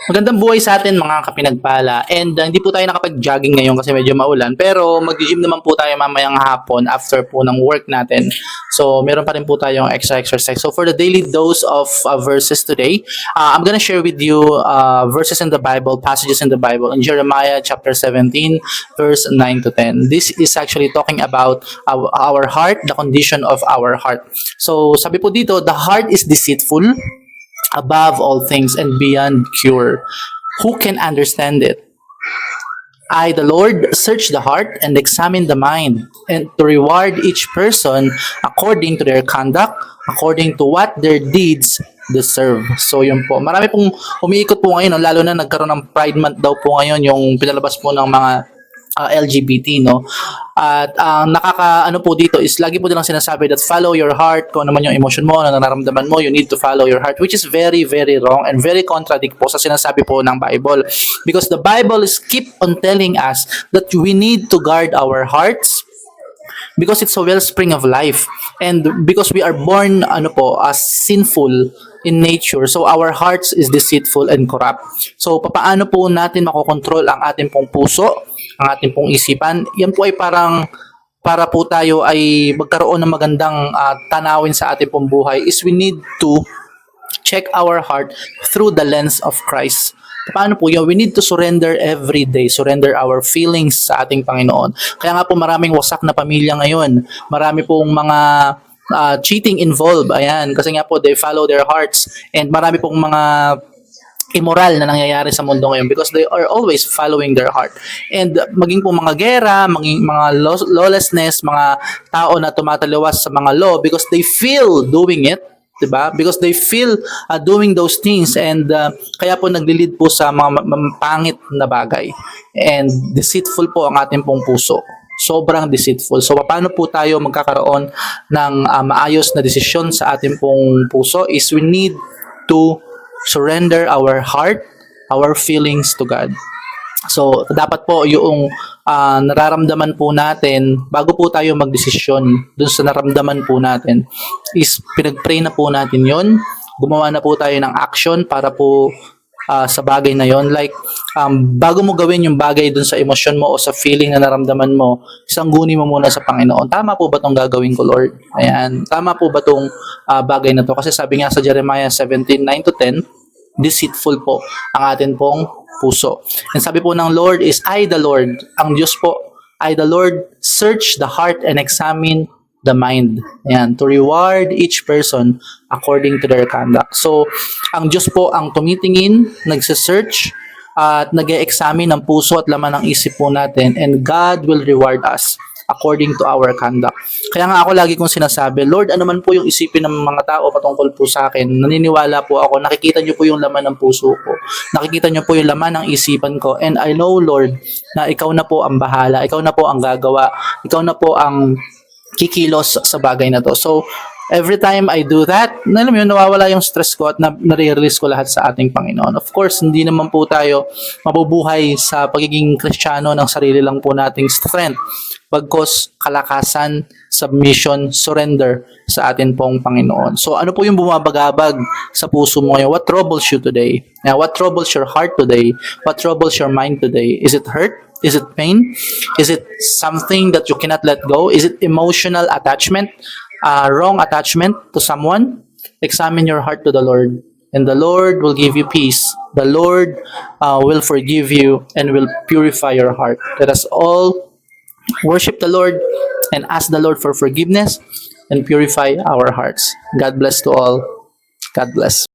Magandang buhay sa atin mga kapinagpala. And hindi po tayo nakapag-jogging ngayon kasi medyo maulan. Pero mag-gym naman po tayo mamayang hapon after po ng work natin. So meron pa rin po tayong extra exercise. So for the daily dose of verses today, I'm gonna share with you verses in the Bible, passages in the Bible. In Jeremiah chapter 17, verse 9 to 10. This is actually talking about our heart, the condition of our heart. So sabi po dito, the heart is deceitful above all things and beyond cure. Who can understand it? I, the Lord, search the heart and examine the mind, and to reward each person according to their conduct, according to what their deeds deserve. So yun po. Marami pong umiikot po ngayon, no? Lalo na nagkaroon ng Pride Month daw po ngayon, yung pinalabas po ng mga LGBT, no? At ang nakakaano po dito is lagi po nilang sinasabi that follow your heart, kung ano man yung emotion mo, ano nararamdaman mo, you need to follow your heart, which is very, very wrong and very contradict po sa sinasabi po ng Bible. Because the Bible is keep on telling us that we need to guard our hearts because it's a wellspring of life, and because we are born as sinful in nature, so our hearts is deceitful and corrupt. So papaano po natin makokontrol ang ating pong puso, ang ating pong isipan? Yan po ay parang para po tayo ay magkaroon ng magandang tanawin sa ating pong buhay is we need to check our heart through the lens of Christ. Paano po yun? We need to surrender every day, surrender our feelings sa ating Panginoon. Kaya nga po maraming wasak na pamilya ngayon. Marami pong mga cheating involved. Ayan, kasi nga po they follow their hearts, and marami pong mga immoral na nangyayari sa mundo ngayon because they are always following their heart. And maging po mga gera, maging mga lawlessness, mga tao na tumataliwas sa mga law because they feel doing it, diba? Because they feel doing those things, and kaya po naglilid po sa mga pangit na bagay. And deceitful po ang ating pong puso. Sobrang deceitful. So paano po tayo magkakaroon ng maayos na desisyon sa ating pong puso is we need to surrender our heart, our feelings to God. So dapat po yung nararamdaman po natin bago po tayo magdesisyon dun sa naramdaman po natin is pinag-pray na po natin yon, gumawa na po tayo ng action para po sa bagay na yon. Like bago mo gawin yung bagay dun sa emosyon mo o sa feeling na naramdaman mo, isangguni mo muna sa Panginoon. Tama po ba tong gagawin ko, Lord? Ayan, tama po ba tong bagay na to? Kasi sabi nga sa Jeremiah 17:9 to 10, deceitful po ang atin pong puso. And sabi po ng Lord is, I the Lord, ang Diyos po, I the Lord, search the heart and examine the mind. Ayan, to reward each person according to their conduct. So, ang Diyos po ang tumitingin, nagse-search, at nag-e-examine ng puso at laman ng isip po natin, and God will reward us according to our conduct. Kaya nga ako lagi kong sinasabi, Lord, ano man po yung isipin ng mga tao patungkol po sa akin, naniniwala po ako, nakikita niyo po yung laman ng puso ko, nakikita niyo po yung laman ng isipan ko, and I know, Lord, na ikaw na po ang bahala, ikaw na po ang gagawa, ikaw na po ang kikilos sa bagay na to. So, every time I do that, alam mo yun, nawawala yung stress ko at nare-release ko lahat sa ating Panginoon. Of course, hindi naman po tayo mabubuhay sa pagiging Kristiyano ng sarili lang po nating strength. Bagkos kalakasan, submission, surrender sa atin pong Panginoon. So ano po yung bumabagabag sa puso mo ngayon? What troubles you today? What troubles your heart today? What troubles your mind today? Is it hurt? Is it pain? Is it something that you cannot let go? Is it emotional attachment? Wrong attachment to someone? Examine your heart to the Lord, and the Lord will give you peace. The Lord will forgive you and will purify your heart. Let us all worship the Lord and ask the Lord for forgiveness and purify our hearts. God bless to all. God bless.